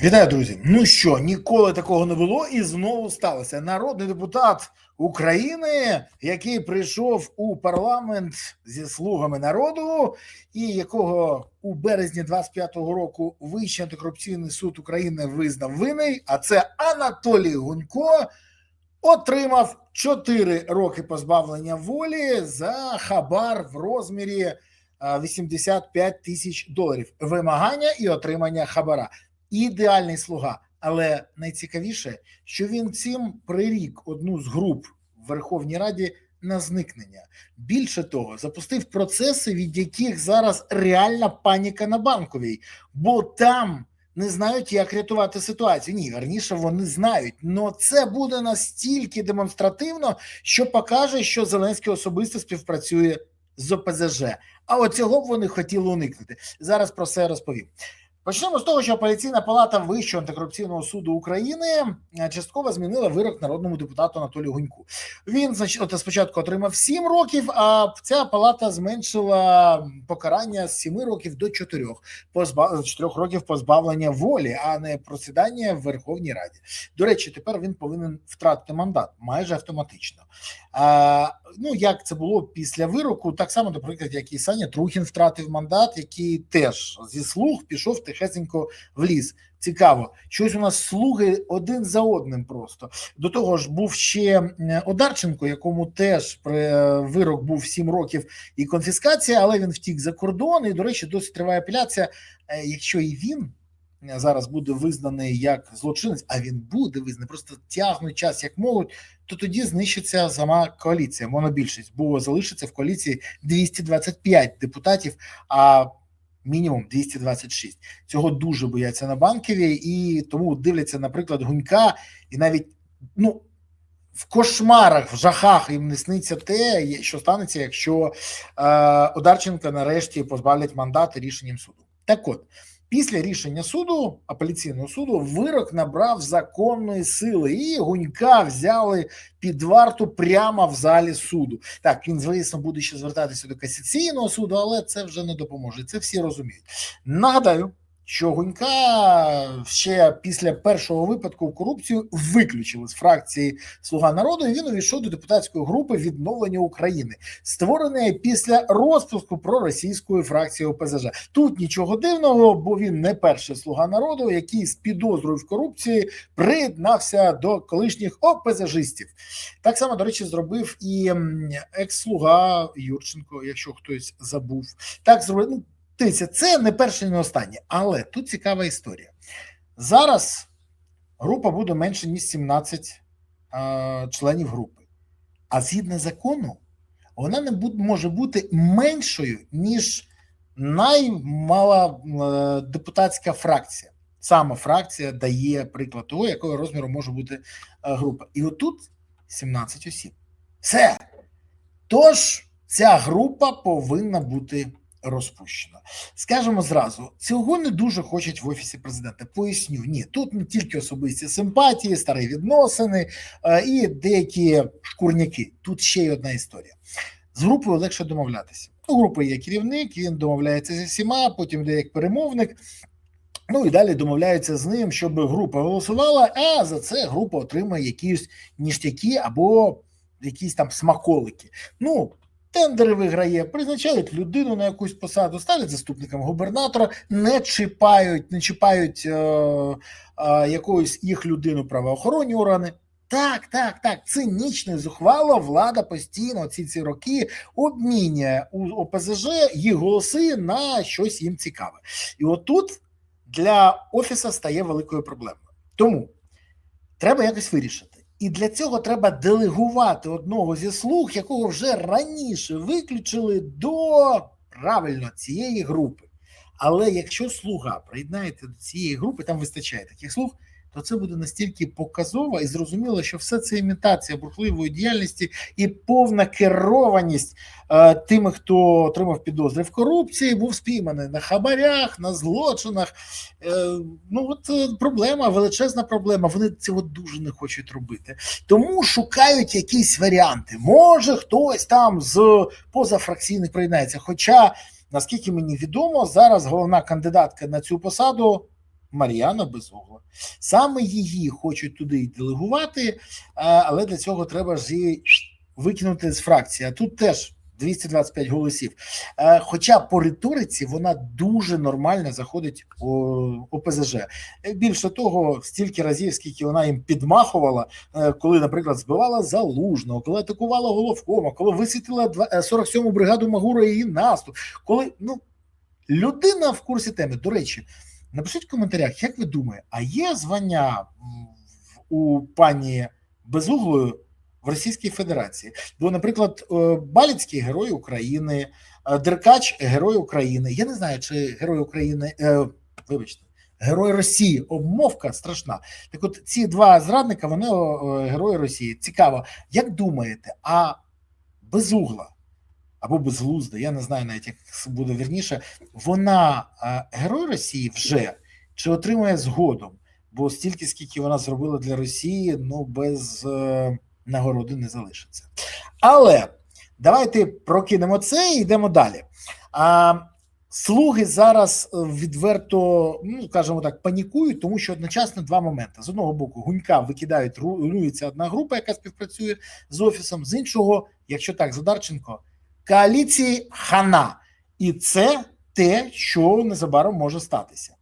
Вітаю, друзі! Ну що, ніколи такого не було і знову сталося. Народний депутат України, який прийшов у парламент зі слугами народу, і якого у березні 25-го року Вищий антикорупційний суд України визнав винний, а це Анатолій Гунько, отримав 4 роки позбавлення волі за хабар в розмірі 85 тисяч доларів. Вимагання і отримання хабара. Ідеальний слуга, але найцікавіше, що він цим прирік одну з груп в Верховній Раді на зникнення. Більше того, запустив процеси, від яких зараз реальна паніка на Банковій, бо там не знають, як рятувати ситуацію. Ні, верніше, вони знають, але це буде настільки демонстративно, що покаже, що Зеленський особисто співпрацює з ОПЗЖ. А от цього б вони хотіли уникнути. Зараз про це розповім. Почнемо з того, що Апеляційна палата Вищого антикорупційного суду України частково змінила вирок народному депутату Анатолію Гуньку. Він спочатку отримав 7 років, а ця палата зменшила покарання з 7 років до 4 років позбавлення волі, а не просідання в Верховній Раді. До речі, тепер він повинен втратити мандат майже автоматично. Як це було після вироку, так само, наприклад, як і Саня Трухін втратив мандат, який теж зі слуг пішов тихесенько в ліс. Цікаво, щось у нас слуги один за одним просто. До того ж був ще Одарченко, якому теж вирок був 7 років і конфіскація, але він втік за кордон, і, до речі, досі триває апеляція. Якщо і він зараз буде визнаний як злочинець, а він буде визнаний, просто тягнуть час як можуть, то тоді знищиться сама коаліція, монобільшість, бо залишиться в коаліції 225 депутатів, а мінімум 226. Цього дуже бояться на Банковій, і тому дивляться, наприклад, Гунька, і навіть, в кошмарах, в жахах їм не сниться те, що станеться, якщо Одарченка нарешті позбавлять мандати рішенням суду. Так от, після рішення суду, апеляційного суду, вирок набрав законної сили, і Гунька взяли під варту прямо в залі суду. Так, він, звісно, буде ще звертатися до касаційного суду, але це вже не допоможе, це всі розуміють. Нагадаю, що Гунька ще після першого випадку корупцію виключили з фракції «Слуга народу», і він увійшов до депутатської групи «Відновлення України», створеної після розпуску проросійської фракції ОПЗЖ. Тут нічого дивного, бо він не перший «Слуга народу», який з підозрою в корупції приєднався до колишніх ОПЗЖистів. Так само, до речі, зробив і екс-слуга Юрченко, якщо хтось забув. Так зробив. Це не перше, не останнє, але тут цікава історія. Зараз група буде менше, ніж 17 членів групи. А згідно закону, вона не може бути меншою, ніж наймала депутатська фракція. Сама фракція дає приклад того, якого розміру може бути група. І отут 17 осіб. Все. Тож, ця група повинна бути розпущено. Скажемо зразу, цього не дуже хочуть в Офісі Президента. Поясню, ні, тут не тільки особисті симпатії, старі відносини і деякі шкурняки. Тут ще й одна історія. З групою легше домовлятися. У групи є керівник, він домовляється зі всіма, потім йде як перемовник, і далі домовляються з ним, щоб група голосувала, а за це група отримає якісь ніштяки або якісь там смаколики. Тендери виграє, призначають людину на якусь посаду, ставлять заступником губернатора, не чіпають якоюсь їх людину правоохоронні органи. Так, цинічно і зухвало влада постійно ці роки обмінює у ОПЗЖ їх голоси на щось їм цікаве. І отут для Офісу стає великою проблемою. Тому треба якось вирішити. І для цього треба делегувати одного зі слуг, якого вже раніше виключили до, цієї групи. Але якщо слуга приєднається до цієї групи, там вистачає таких слуг, то це буде настільки показово і зрозуміло, що все це імітація бурхливої діяльності і повна керованість тими, хто отримав підозри в корупції, був спійманий на хабарях, на злочинах. Проблема, величезна проблема. Вони цього дуже не хочуть робити. Тому шукають якісь варіанти. Може, хтось там з позафракційних приєднається. Хоча, наскільки мені відомо, зараз головна кандидатка на цю посаду Мар'яна Безугла. Саме її хочуть туди й делегувати, але для цього треба ж її викинути з фракції. А тут теж 225 голосів. Хоча по риториці вона дуже нормально заходить у ОПЗЖ. Більше того, стільки разів, скільки вона їм підмахувала, коли, наприклад, збивала Залужного, коли атакувала Головкома, коли висвітлила 47-му бригаду Магура і її наступ, коли, людина в курсі теми. До речі, напишіть в коментарях, як ви думаєте, а є звання у пані Безуглої в Російській Федерації? Бо, наприклад, Баліцький – Герой України, Деркач – Герой України. Я не знаю, чи Герой України, Герой Росії, обмовка страшна. Так от ці два зрадника, вони Герої Росії. Цікаво, як думаєте, а Безугла або Безглузда, я не знаю навіть, як буде вірніше, вона Герой Росії вже чи отримує згодом? Бо стільки, скільки вона зробила для Росії, без нагороди не залишиться. Але давайте прокинемо це і йдемо далі. Слуги зараз відверто, скажімо так, панікують, тому що одночасно два моменти. З одного боку, Гунька викидають, руйнується одна група, яка співпрацює з Офісом, з іншого, якщо так, Задарченко, коаліції хана. І це те, що незабаром може статися.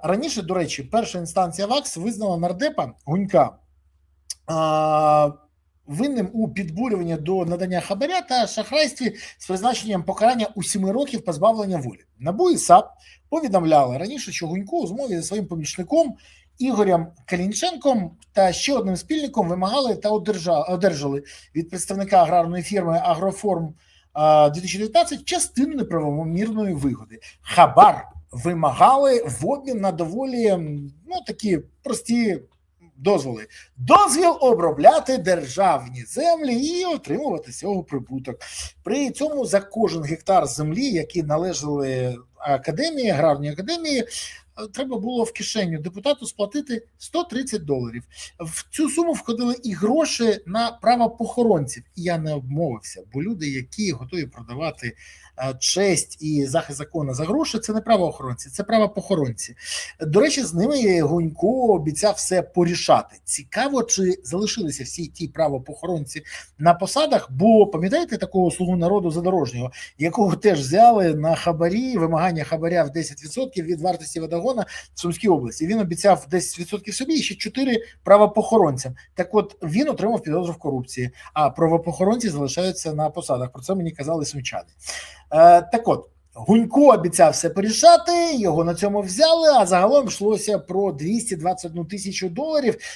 Раніше, до речі, перша інстанція ВАКС визнала нардепа Гунька винним у підбурюванні до надання хабаря та шахрайстві з призначенням покарання у 7 років позбавлення волі. НАБУ і САП повідомляли раніше, що Гунько у змові зі своїм помічником Ігорем Калінченком та ще одним спільником вимагали та одержали від представника аграрної фірми «Агроформ 2019» частину неправомірної вигоди. Хабар вимагали в обмін на доволі такі прості дозволи. Дозвіл обробляти державні землі і отримувати з цього прибуток. При цьому за кожен гектар землі, які належали академії, аграрній академії, треба було в кишеню депутату сплатити $130. В цю суму входили і гроші на правопохоронців. І я не обмовився, бо люди, які готові продавати честь і захист закону за гроші, це не правоохоронці, це правопохоронці. До речі, з ними Гунько обіцяв все порішати. Цікаво, чи залишилися всі ті правопохоронці на посадах, бо пам'ятаєте такого слугу народу Задорожнього, якого теж взяли на хабарі, вимагання хабаря в 10% від вартості водогона в Сумській області. Він обіцяв 10% собі і ще 4 правопохоронцям. Так от, він отримав підозру в корупції, а правопохоронці залишаються на посадах. Про це мені казали сумчани. Так от, Гунько обіцяв все порішати, його на цьому взяли, а загалом йшлося про $221 тисячу,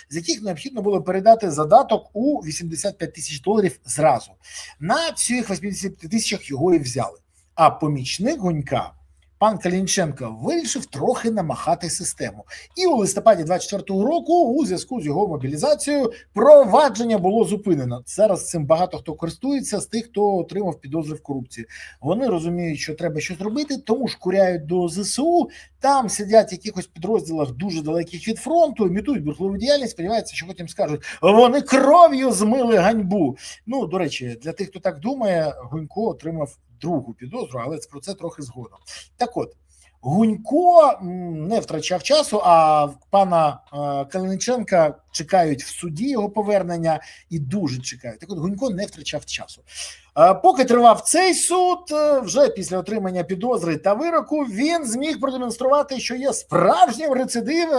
з яких необхідно було передати задаток у $85 тисяч зразу. На цих 80 тисячах його і взяли. А помічник Гунька, пан Калінченко, вирішив трохи намахати систему. І у листопаді 24-го року у зв'язку з його мобілізацією провадження було зупинено. Зараз цим багато хто користується з тих, хто отримав підозри в корупції. Вони розуміють, що треба щось робити, тому шкуряють до ЗСУ, там сидять в якихось підрозділах дуже далеких від фронту, імітують бурхливу діяльність, сподіваються, що потім скажуть, вони кров'ю змили ганьбу. До речі, для тих, хто так думає, Гунько отримав другу підозру, але про це трохи згодом. Так от, Гунько не втрачав часу, а пана Калиниченка чекають в суді його повернення і дуже чекають. Так от, Гунько не втрачав часу. Поки тривав цей суд, вже після отримання підозри та вироку, він зміг продемонструвати, що є справжнім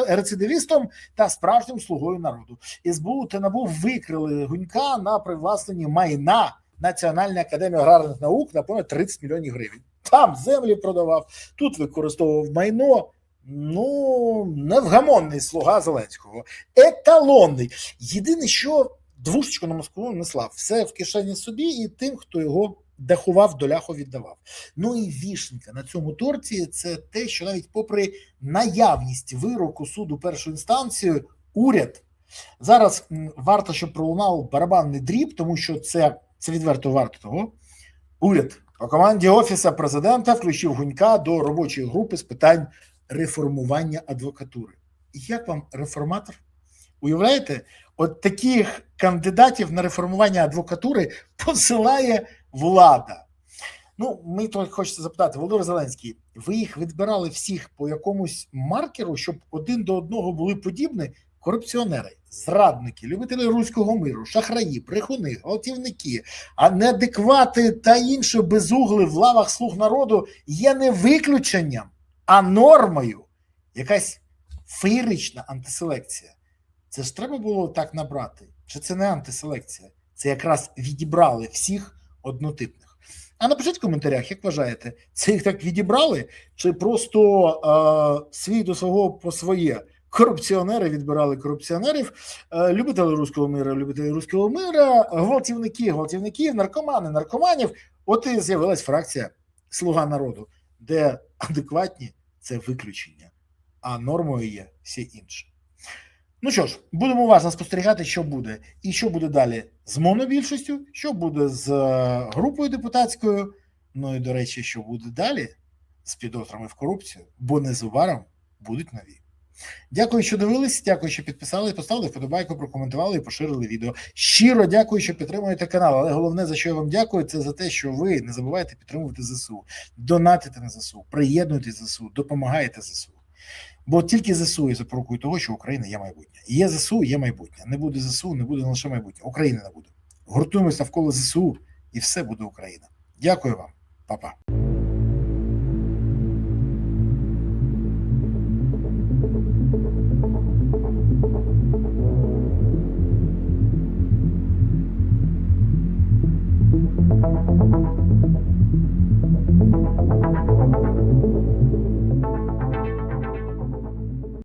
рецидивістом та справжнім слугою народу. СБУ та НАБУ викрили Гунька на привласненні майна Національної академії аграрних наук на понад 30 мільйонів гривень. Там землі продавав, тут використовував майно. Невгамонний слуга Зеленського. Еталонний. Єдине, що двушечку на Москву не слав. Все в кишені собі і тим, хто його дахував, доляху віддавав. І вішенька на цьому торті – це те, що навіть попри наявність вироку суду першої інстанції, уряд, зараз варто, щоб пролунав барабанний дріб, тому що це відверто варто того, уряд по команді Офісу Президента включив Гунька до робочої групи з питань реформування адвокатури. І як вам реформатор? Уявляєте? От таких кандидатів на реформування адвокатури посилає влада. Ну, мені то хочеться запитати, Володимир Зеленський, ви їх відбирали всіх по якомусь маркеру, щоб один до одного були подібні? Корупціонери, зрадники, любителі руського миру, шахраї, брехуни, гвалтівники, а неадеквати та інші безугли в лавах слуг народу є не виключенням, а нормою. Якась феєрична антиселекція. Це ж треба було так набрати? Чи це не антиселекція? Це якраз відібрали всіх однотипних. А напишіть в коментарях, як вважаєте, це їх так відібрали, чи просто свій до свого по своє? Корупціонери відбирали корупціонерів, любителі руського мира, гвалтівники, гвалтівників, наркомани, наркоманів. От і з'явилась фракція «Слуга народу», де адекватні – це виключення, а нормою є всі інші. Ну що ж, будемо уважно спостерігати, що буде. І що буде далі з монобільшістю, що буде з групою депутатською, ну і, до речі, що буде далі з підозрами в корупцію, бо незабаром будуть нові. Дякую, що дивились, дякую, що підписали, поставили вподобайку, прокоментували і поширили відео. Щиро дякую, що підтримуєте канал, але головне, за що я вам дякую, це за те, що ви не забувайте підтримувати ЗСУ, донатите на ЗСУ, приєднуйтесь до ЗСУ, допомагаєте ЗСУ. Бо тільки ЗСУ є запорукою того, що Україна є майбутнє. Є ЗСУ, є майбутнє. Не буде ЗСУ, не буде лише майбутнє. України не буде. Гуртуємося навколо ЗСУ, і все буде Україна. Дякую вам. Па-па.